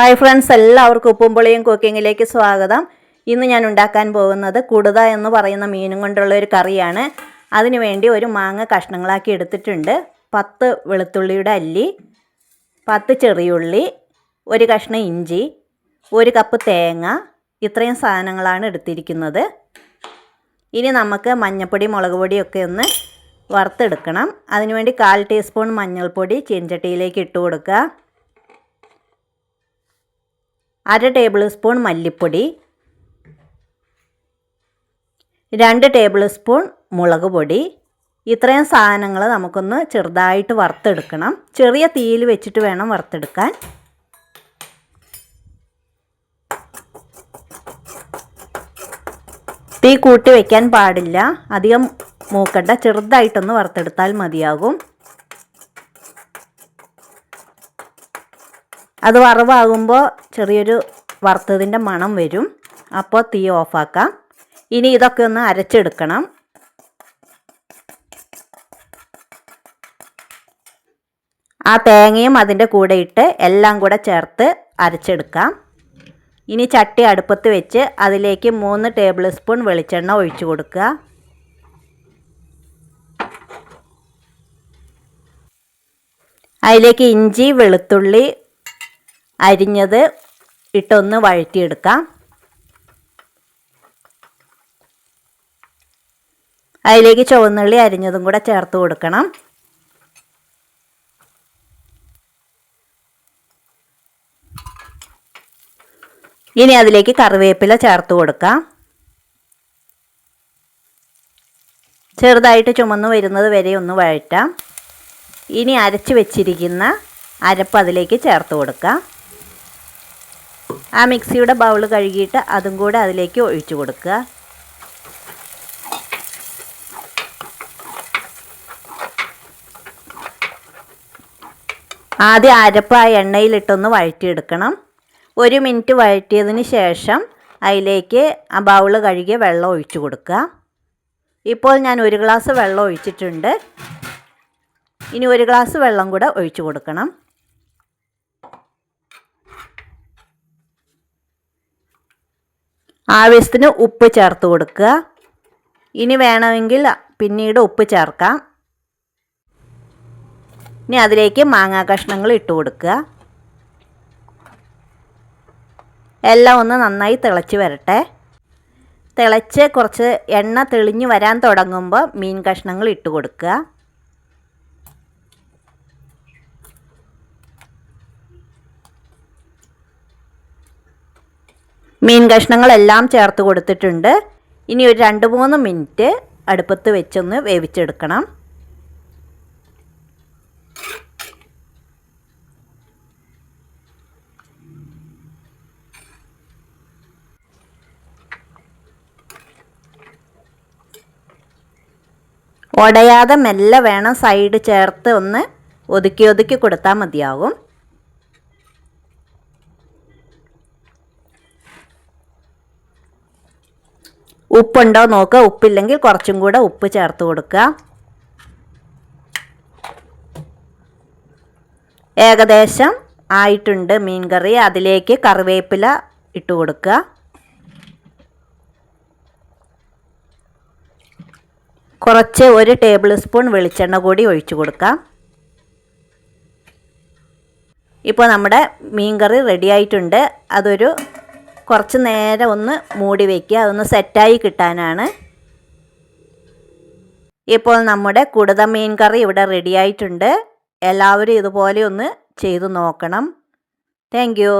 Hi friends, എല്ലാവർക്കും ഉപ്പും പുളിയും കുക്കിങ്ങിലേക്ക് സ്വാഗതം. ഇന്ന് ഞാൻ ഉണ്ടാക്കാൻ പോകുന്നത് കുടുത എന്ന് പറയുന്ന മീനും കൊണ്ടുള്ള ഒരു കറിയാണ്. അതിനുവേണ്ടി ഒരു മാങ്ങ കഷ്ണങ്ങളാക്കി എടുത്തിട്ടുണ്ട്, 10 വെളുത്തുള്ളിയുടെ അല്ലി, 10 ചെറിയുള്ളി, ഒരു കഷ്ണം ഇഞ്ചി, 1 കപ്പ് തേങ്ങ, ഇത്രയും സാധനങ്ങളാണ് എടുത്തിരിക്കുന്നത്. ഇനി നമുക്ക് മഞ്ഞൾപ്പൊടി മുളക് പൊടിയൊക്കെ ഒന്ന് വറുത്തെടുക്കണം. അതിനുവേണ്ടി 1/4 ടീസ്പൂൺ മഞ്ഞൾപ്പൊടി ചീനച്ചട്ടിയിലേക്ക് ഇട്ട് കൊടുക്കുക. 1/2 ടേബിൾ സ്പൂൺ മല്ലിപ്പൊടി, 2 ടേബിൾ സ്പൂൺ മുളക് പൊടി. ഇത്രയും സാധനങ്ങൾ നമുക്കൊന്ന് ചെറുതായിട്ട് വറുത്തെടുക്കണം. ചെറിയ തീയിൽ വെച്ചിട്ട് വേണം വറുത്തെടുക്കാൻ. തീ കൂട്ടി വയ്ക്കാൻ പാടില്ല, അധികം മൂക്കണ്ട, ചെറുതായിട്ടൊന്ന് വറുത്തെടുത്താൽ മതിയാകും. അത് വറവാകുമ്പോൾ ചെറിയൊരു വറുത്തതിൻ്റെ മണം വരും, അപ്പോൾ തീ ഓഫാക്കാം. ഇനി ഇതൊക്കെ ഒന്ന് അരച്ചെടുക്കണം. ആ തേങ്ങയും അതിൻ്റെ കൂടെ ഇട്ട് എല്ലാം കൂടെ ചേർത്ത് അരച്ചെടുക്കാം. ഇനി ചട്ടി അടുപ്പത്ത് വെച്ച് അതിലേക്ക് 3 ടേബിൾ സ്പൂൺ വെളിച്ചെണ്ണ ഒഴിച്ചു കൊടുക്കുക. അതിലേക്ക് ഇഞ്ചി വെളുത്തുള്ളി അരിഞ്ഞത് ഇട്ടൊന്ന് വഴറ്റിയെടുക്കാം. അതിലേക്ക് ചുവന്നുള്ളി അരിഞ്ഞതും കൂടെ ചേർത്ത് കൊടുക്കണം. ഇനി അതിലേക്ക് കറിവേപ്പില ചേർത്ത് കൊടുക്കാം. ചെറുതായിട്ട് ചുമന്ന് വരുന്നത് വരെ ഒന്ന് വഴറ്റാം. ഇനി അരച്ച് വെച്ചിരിക്കുന്ന അരപ്പ് അതിലേക്ക് ചേർത്ത് കൊടുക്കാം. ആ മിക്സിയുടെ ബൗൾ കഴുകിയിട്ട് അതും കൂടെ അതിലേക്ക് ഒഴിച്ചു കൊടുക്കുക. ആദ്യം അരപ്പ് ആ എണ്ണയിലിട്ടൊന്ന് വഴറ്റിയെടുക്കണം. 1 മിനിറ്റ് വഴറ്റിയതിന് ശേഷം അതിലേക്ക് ആ ബൗൾ കഴുകിയ വെള്ളം ഒഴിച്ചു കൊടുക്കുക. ഇപ്പോൾ ഞാൻ 1 ഗ്ലാസ് വെള്ളം ഒഴിച്ചിട്ടുണ്ട്. ഇനി 1 ഗ്ലാസ് വെള്ളം കൂടെ ഒഴിച്ചു കൊടുക്കണം. ആവശ്യത്തിന് ഉപ്പ് ചേർത്ത് കൊടുക്കുക. ഇനി വേണമെങ്കിൽ പിന്നീട് ഉപ്പ് ചേർക്കാം. ഇനി അതിലേക്ക് മാങ്ങാ കഷ്ണങ്ങൾ ഇട്ട് കൊടുക്കുക. എല്ലാം ഒന്ന് നന്നായി തിളച്ച് വരട്ടെ. തിളച്ച് കുറച്ച് എണ്ണ തെളിഞ്ഞ് വരാൻ തുടങ്ങുമ്പോൾ മീൻ കഷ്ണങ്ങൾ ഇട്ട് കൊടുക്കുക. മീൻ കഷ്ണങ്ങളെല്ലാം ചേർത്ത് കൊടുത്തിട്ടുണ്ട്. ഇനി ഒരു 2-3 മിനിറ്റ് അടുപ്പത്ത് വെച്ചൊന്ന് വേവിച്ചെടുക്കണം. ഉടയാതെ മെല്ലെ വേണം, സൈഡ് ചേർത്ത് ഒന്ന് ഒതുക്കി കൊടുത്താൽ മതിയാകും. ഉപ്പുണ്ടോ നോക്കുക, ഉപ്പില്ലെങ്കിൽ കുറച്ചും കൂടെ ഉപ്പ് ചേർത്ത് കൊടുക്കുക. ഏകദേശം ആയിട്ടുണ്ട് മീൻ കറി. അതിലേക്ക് കറിവേപ്പില ഇട്ട് കൊടുക്കുക. കുറച്ച് 1 ടേബിൾ സ്പൂൺ വെളിച്ചെണ്ണ കൂടി ഒഴിച്ചു കൊടുക്കാം. ഇപ്പോൾ നമ്മുടെ മീൻ കറി റെഡി ആയിട്ടുണ്ട്. അതൊരു കുറച്ച് നേരം ഒന്ന് മൂടി വയ്ക്കുക, അതൊന്ന് സെറ്റായി കിട്ടാനാണ്. ഇപ്പോൾ നമ്മുടെ കുടുത മീൻ കറി ഇവിടെ റെഡി ആയിട്ടുണ്ട്. എല്ലാവരും ഇതുപോലെ ഒന്ന് ചെയ്തു നോക്കണം. Thank you.